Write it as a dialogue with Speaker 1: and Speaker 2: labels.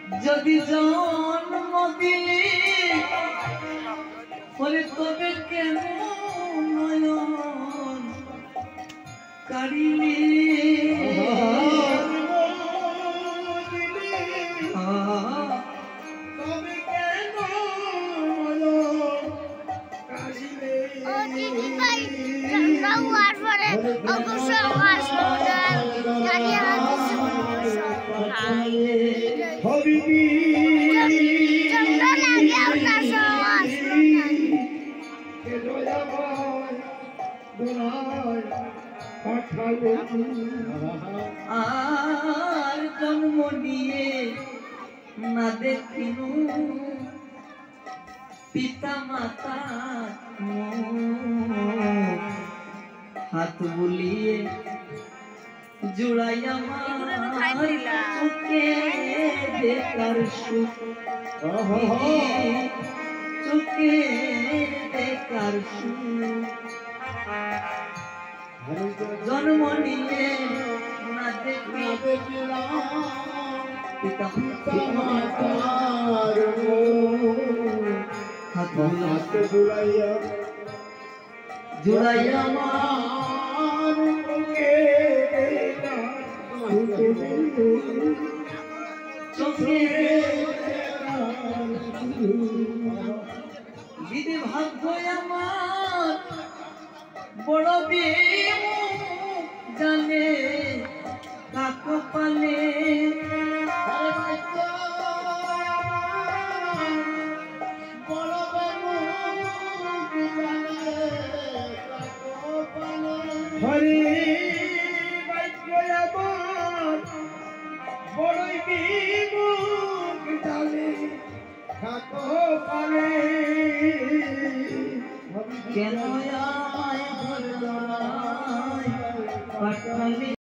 Speaker 1: যদি জন্ম দিলি বলে তবে কেন নয়ন কারিলি আর জন্ম নিয়ে না দেখিনু পিতা মাতা হাত বুলিয়ে জুড়াই আমার চোখে দেখার সুখ চোখে দেখার সুখ জন্ম নিয়ে না দেখিলাম পিতা মাতার হাত জুড়াইয়া জুড়াইয়া আমার চোখে বিধি ভাগ্য আমার বড় জানে কাক পালে হরে ভাগ্য আমার বড়ই বিমুখ জানে কাক পালে কেন